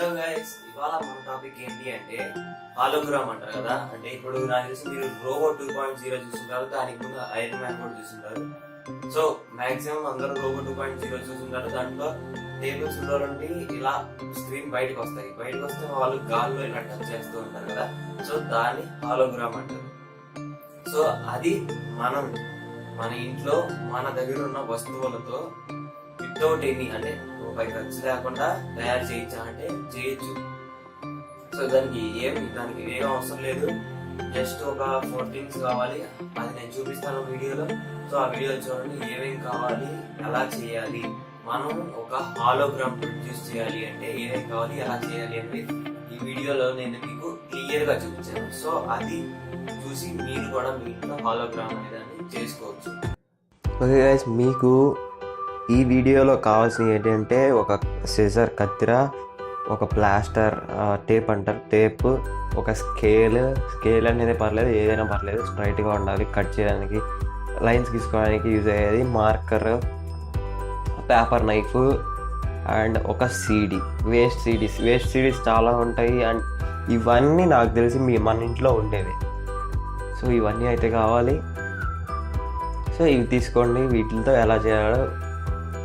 Hello guys, ఇవాళ మన topic ఏంటి అంటే హాలోగ్రామ్ అంటారు కదా. అంటే ఇప్పుడు నాకు తెలిసి మీరు రోబో 2.0 చూస్తుంటారు, దానికి ముందు ఐరన్ మ్యాన్ కూడా చూస్తుంటారు. సో మాక్సిమం అందరూ రోబో 2.0 చూస్తుంటారు. దాంట్లో టేబుల్స్ నుండి ఇలా స్క్రీన్ బయటకు వస్తే వాళ్ళు గాల్లో ఇలా టచ్ చేస్తూ ఉంటారు కదా. సో దాన్ని హాలోగ్రామ్ అంటారు. సో అది మన ఇంట్లో మన దగ్గర ఉన్న వస్తువులతో వితౌట్ ఎనీ అంటే రూపాయి ఖర్చు లేకుండా తయారు చేయొచ్చా అంటే చేయొచ్చు. సో దానికి ఏం అవసరం లేదు. జస్ట్ ఒక 4 థింగ్స్ కావాలి, అది నేను చూపిస్తాను వీడియోలో. సో ఆ వీడియో చూడండి, ఏమేం కావాలి, ఎలా చేయాలి, మనం ఒక హాలోగ్రామ్ ప్రొడ్యూస్ చేయాలి అంటే ఏమేం కావాలి, ఎలా చేయాలి అనేది ఈ వీడియోలో నేను మీకు క్లియర్ గా చూపించాను. సో అది చూసి మీరు కూడా మీ ఇంట్లో హాలోగ్రామ్ అనేది చేసుకోవచ్చు. ఓకే గైస్, మీకు ఈ వీడియోలో కావాల్సినవి ఏంటంటే ఒక సిజర్ కత్తిర, ఒక ప్లాస్టర్, టేప్ అంటారు టేప్, ఒక స్కేల్ అనేది పర్లేదు, ఏదైనా పర్లేదు, స్ట్రైట్గా ఉండాలి, కట్ చేయడానికి, లైన్స్ గీసుకోవడానికి యూజ్ అయ్యేది, మార్కర్, పేపర్ నైఫ్ అండ్ ఒక వేస్ట్ సిడీస్ చాలా ఉంటాయి. అండ్ ఇవన్నీ నాకు తెలిసి మన ఇంట్లో ఉండేవి. సో ఇవన్నీ అయితే కావాలి. సో ఇవి తీసుకోండి. వీటితో ఎలా చేయాలో,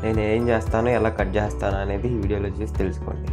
నేను ఏం చేస్తాను, ఎలా కట్ చేస్తాను అనేది ఈ వీడియోలో చూసి తెలుసుకోండి.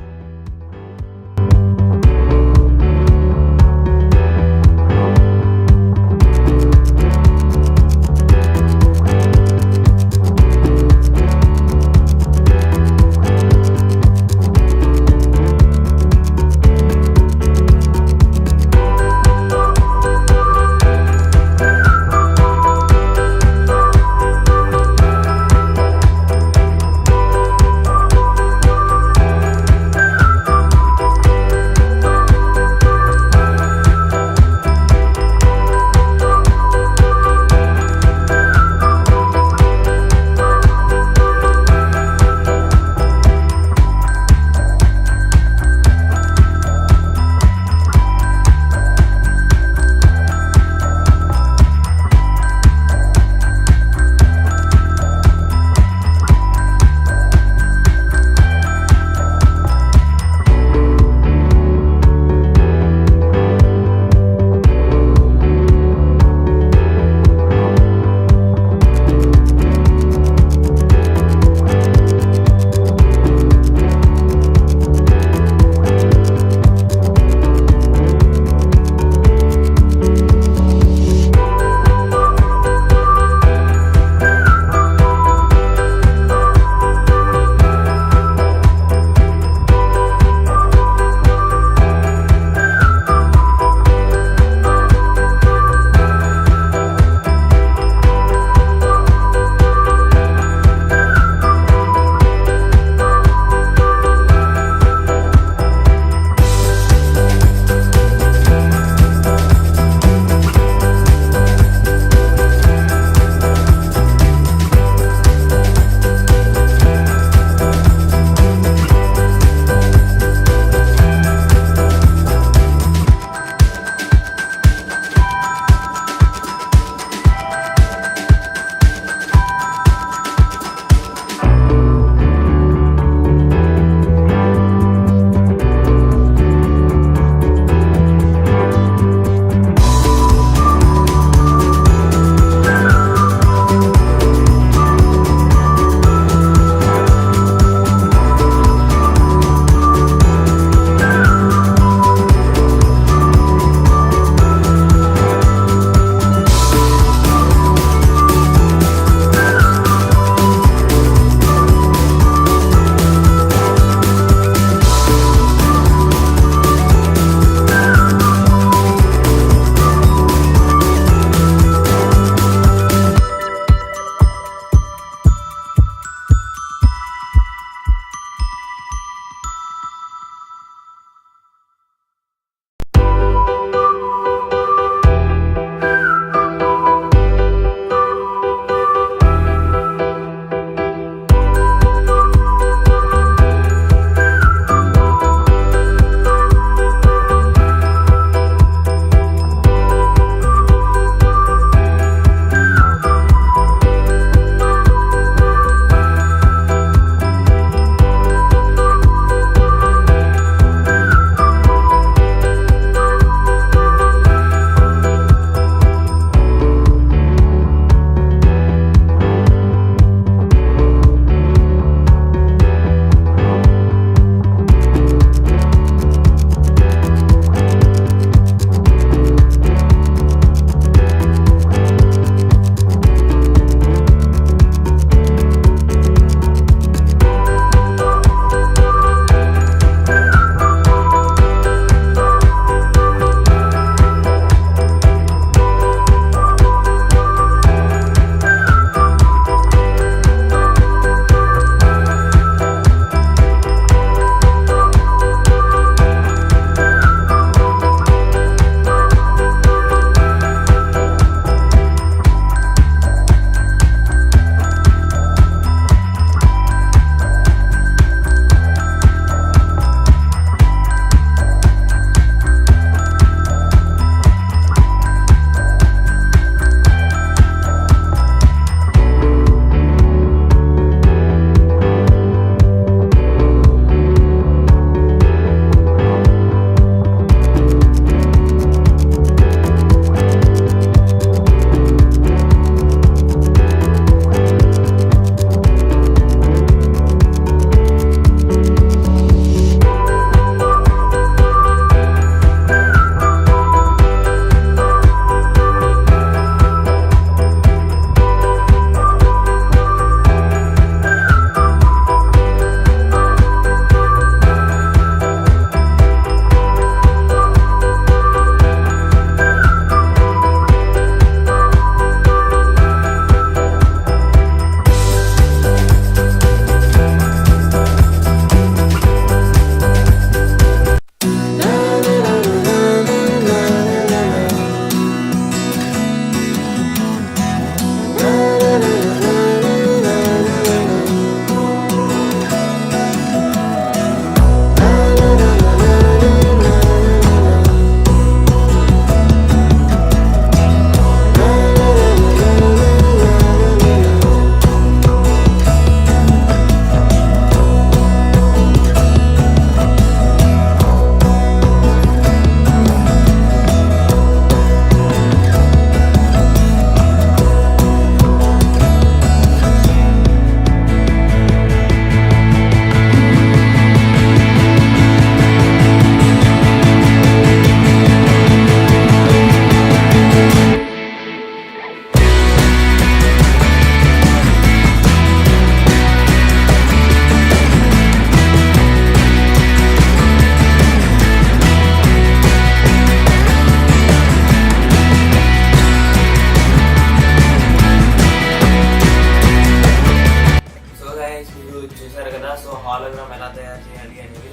హాలోగ్రామ్ ఎలా తయారు చేయాలి అనేది.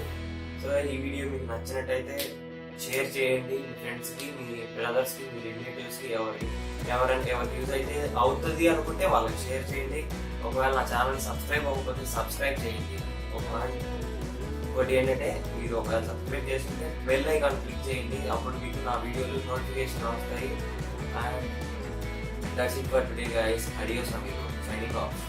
సో ఈ వీడియో మీకు నచ్చినట్టయితే షేర్ చేయండి మీ ఫ్రెండ్స్కి, మీ బ్రదర్స్కి, మీ రిలేటివ్స్కి, ఎవరికి యూజ్ అయితే అవుతుంది అనుకుంటే వాళ్ళకి షేర్ చేయండి. ఒకవేళ నా ఛానల్ సబ్స్క్రైబ్ అవ్వకపోతే సబ్స్క్రైబ్ చేయండి. ఇంకోటి ఏంటంటే మీరు ఒకవేళ సబ్స్క్రైబ్ చేసుకుంటే బెల్ ఐకాన్ క్లిక్ చేయండి, అప్పుడు మీకు నా వీడియోలు నోటిఫికేషన్ వస్తాయి. And that's it for today guys. Adios amigo, signing of.